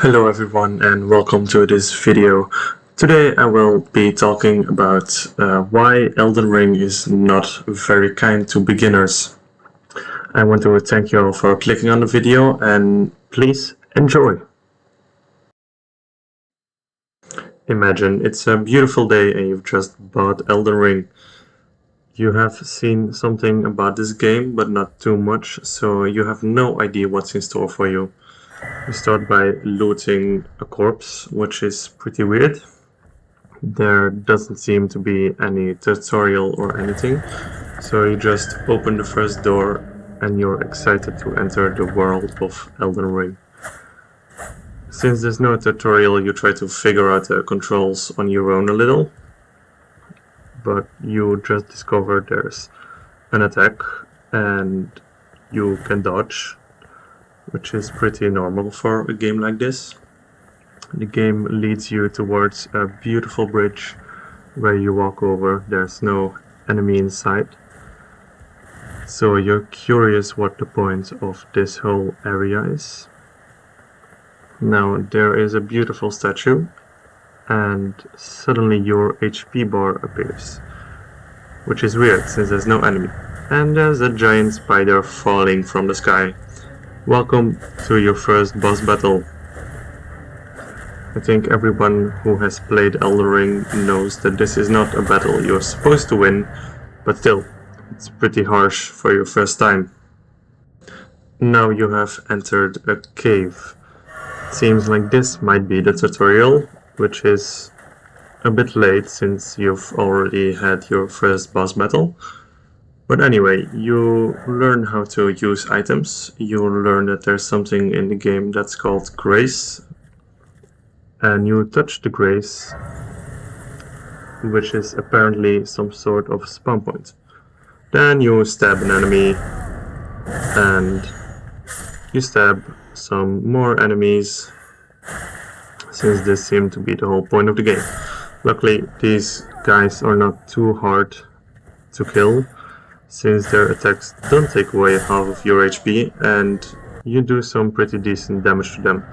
Hello everyone and welcome to this video. Today I will be talking about why Elden Ring is not very kind to beginners. I want to thank you all for clicking on the video and please enjoy. Imagine it's a beautiful day and you've just bought Elden Ring. You have seen something about this game but not too much, so you have no idea what's in store for you. You start by looting a corpse, which is pretty weird. There doesn't seem to be any tutorial or anything, so you just open the first door and you're excited to enter the world of Elden Ring. Since there's no tutorial, you try to figure out the controls on your own a little, but you just discover there's an attack and you can dodge, which is pretty normal for a game like this. The game leads you towards a beautiful bridge where you walk over. There's no enemy in sight. So you're curious what the point of this whole area is. Now there is a beautiful statue and suddenly your HP bar appears, which is weird since there's no enemy. And there's a giant spider falling from the sky. Welcome to your first boss battle. I think everyone who has played Elden Ring knows that this is not a battle you're supposed to win, but still, it's pretty harsh for your first time. Now you have entered a cave. It seems like this might be the tutorial, which is a bit late since you've already had your first boss battle. But anyway, you learn how to use items. You learn that there's something in the game that's called grace. And you touch the grace, which is apparently some sort of spawn point. Then you stab an enemy, and you stab some more enemies, since this seemed to be the whole point of the game. Luckily, these guys are not too hard to kill, since their attacks don't take away half of your HP and you do some pretty decent damage to them.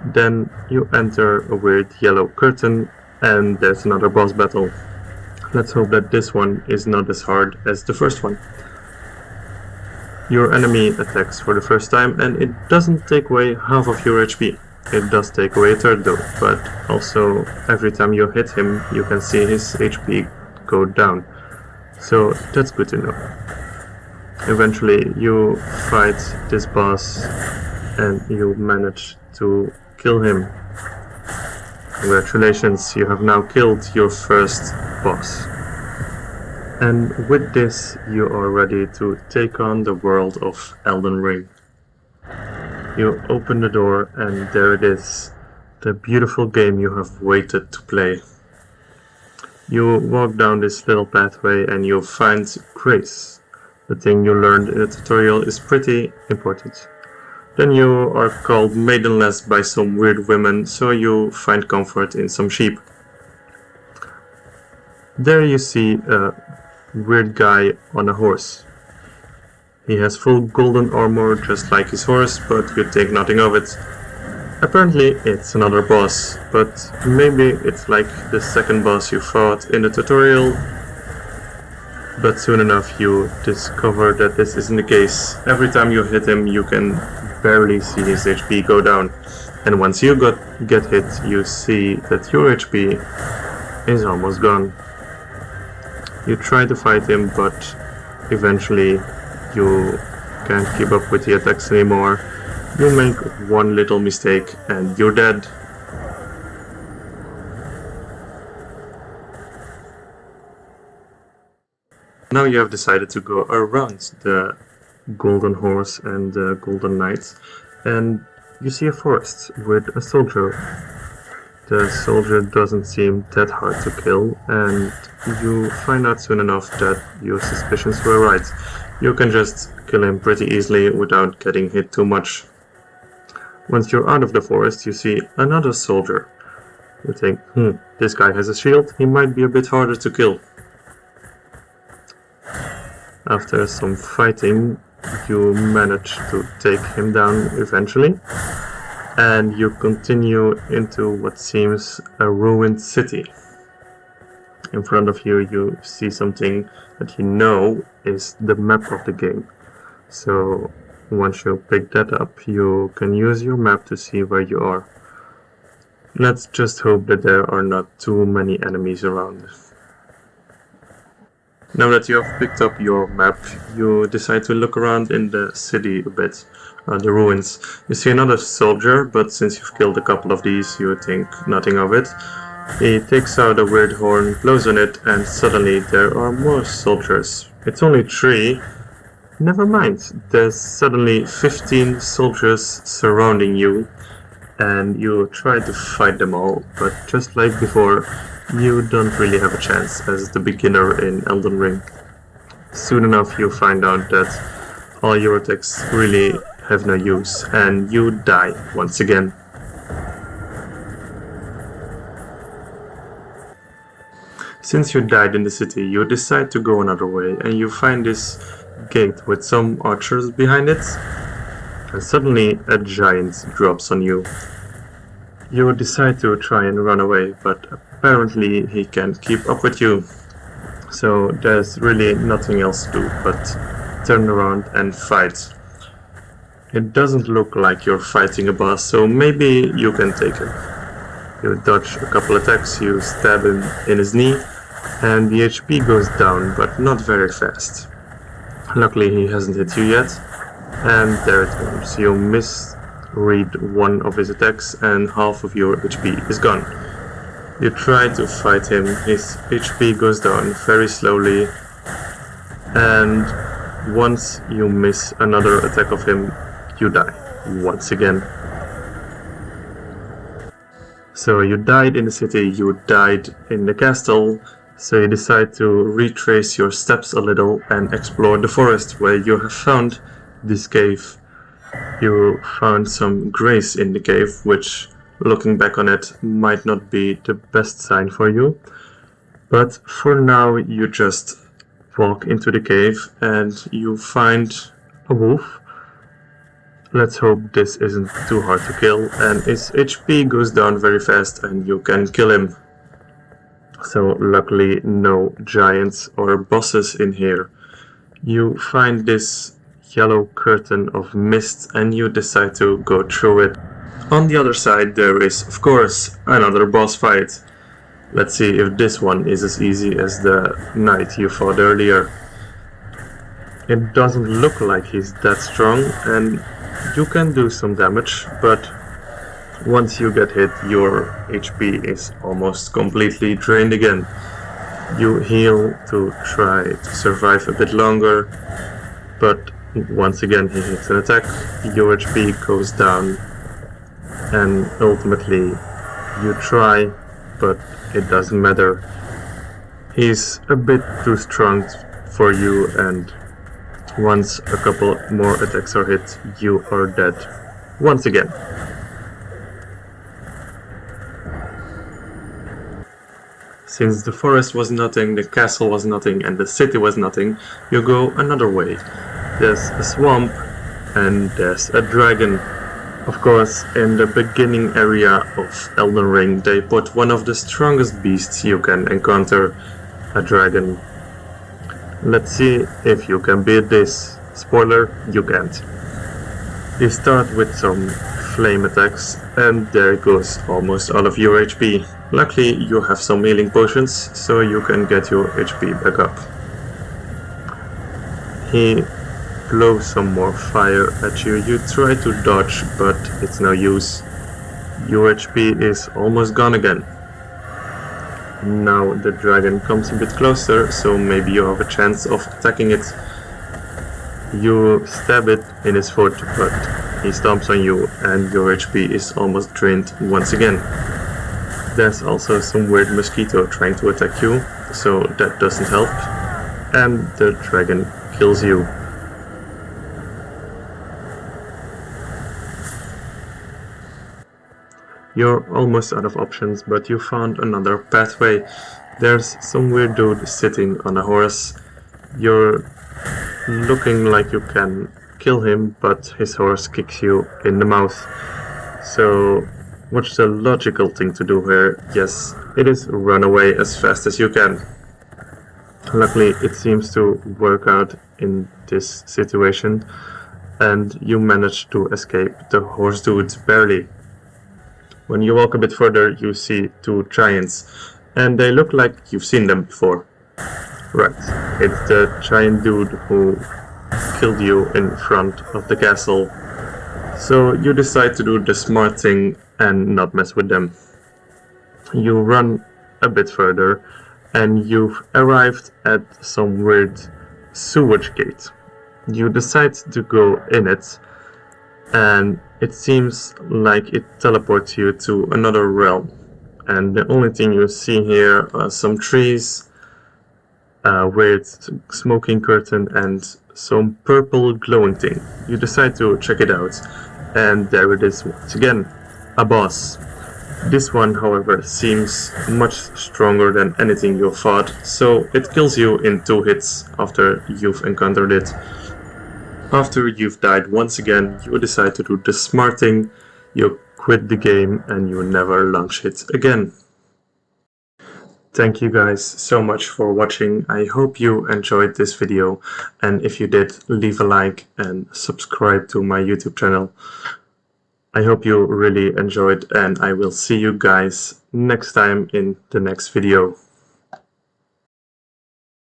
Then you enter a weird yellow curtain and there's another boss battle. Let's hope that this one is not as hard as the first one. Your enemy attacks for the first time and it doesn't take away half of your HP. It does take away a third though, but also every time you hit him you can see his HP go down. So that's good to know. Eventually you fight this boss and you manage to kill him. Congratulations, you have now killed your first boss. And with this you are ready to take on the world of Elden Ring. You open the door and there it is, the beautiful game you have waited to play. You walk down this little pathway and you find grace. The thing you learned in the tutorial is pretty important. Then you are called maidenless by some weird women, so you find comfort in some sheep. There you see a weird guy on a horse. He has full golden armor just like his horse, but you think nothing of it. Apparently it's another boss, but maybe it's like the second boss you fought in the tutorial. But soon enough you discover that this isn't the case. Every time you hit him you can barely see his HP go down. And once you get hit you see that your HP is almost gone. You try to fight him but eventually you can't keep up with the attacks anymore. You make one little mistake and you're dead. Now you have decided to go around the golden horse and the golden knights and you see a forest with a soldier. The soldier doesn't seem that hard to kill and you find out soon enough that your suspicions were right. You can just kill him pretty easily without getting hit too much. Once you're out of the forest, you see another soldier. You think, this guy has a shield, he might be a bit harder to kill. After some fighting, you manage to take him down eventually. and you continue into what seems a ruined city. In front of you, you see something that you know is the map of the game. So once you pick that up, you can use your map to see where you are. Let's just hope that there are not too many enemies around. Now that you have picked up your map, you decide to look around in the city a bit, the ruins. You see another soldier, but since you've killed a couple of these, you think nothing of it. He takes out a weird horn, blows on it, and suddenly there are more soldiers. It's only 3. Never mind, there's suddenly 15 soldiers surrounding you, and you try to fight them all, but just like before, you don't really have a chance as the beginner in Elden Ring. Soon enough you find out that all your attacks really have no use, and you die once again. Since you died in the city, you decide to go another way, and you find this gate with some archers behind it, and suddenly a giant drops on you. You decide to try and run away, but apparently he can't keep up with you. So there's really nothing else to do but turn around and fight. It doesn't look like you're fighting a boss, so maybe you can take him. You dodge a couple attacks, you stab him in his knee, and the HP goes down, but not very fast. Luckily he hasn't hit you yet, and there it comes. You misread one of his attacks and half of your HP is gone. You try to fight him, his HP goes down very slowly, and once you miss another attack of him, you die once again. So you died in the city, you died in the castle, so you decide to retrace your steps a little and explore the forest where you have found this cave. You found some grace in the cave, which, looking back on it, might not be the best sign for you. But for now you just walk into the cave and you find a wolf. Let's hope this isn't too hard to kill, and his HP goes down very fast and you can kill him. So luckily no giants or bosses in here. You find this yellow curtain of mist and you decide to go through it. On the other side there is, of course, another boss fight. Let's see if this one is as easy as the knight you fought earlier. It doesn't look like he's that strong, and you can do some damage, but once you get hit, your HP is almost completely drained again. You heal to try to survive a bit longer, but once again he hits an attack, your HP goes down, and ultimately you try, but it doesn't matter. He's a bit too strong for you, and once a couple more attacks are hit, you are dead once again. Since the forest was nothing, the castle was nothing, and the city was nothing, you go another way. There's a swamp, and there's a dragon. Of course, in the beginning area of Elden Ring, they put one of the strongest beasts you can encounter, a dragon. Let's see if you can beat this. Spoiler, you can't. You start with some flame attacks, and there goes almost all of your HP. Luckily, you have some healing potions, so you can get your HP back up. He blows some more fire at you. You try to dodge, but it's no use. Your HP is almost gone again. Now the dragon comes a bit closer, so maybe you have a chance of attacking it. You stab it in his foot, but he stomps on you and your HP is almost drained once again. There's also some weird mosquito trying to attack you, so that doesn't help, and the dragon kills you. You're almost out of options, but you found another pathway. There's some weird dude sitting on a horse. You're looking like you can kill him, but his horse kicks you in the mouth. So what's the logical thing to do here? Yes, it is run away as fast as you can. Luckily, it seems to work out in this situation, and you manage to escape the horse dudes barely. When you walk a bit further, you see two giants, and they look like you've seen them before. Right, it's the giant dude who killed you in front of the castle. So you decide to do the smart thing and not mess with them. You run a bit further and you've arrived at some weird sewage gate. You decide to go in it, and it seems like it teleports you to another realm. And the only thing you see here are some trees, a weird smoking curtain, and some purple glowing thing. You decide to check it out, and there it is once again, a boss. This one, however, seems much stronger than anything you fought, so it kills you in 2 hits after you've encountered it. After you've died once again, you decide to do the smart thing, you quit the game and you never launch it again. Thank you guys so much for watching. I hope you enjoyed this video, and if you did, leave a like and subscribe to my YouTube channel. I hope you really enjoyed, and I will see you guys next time in the next video.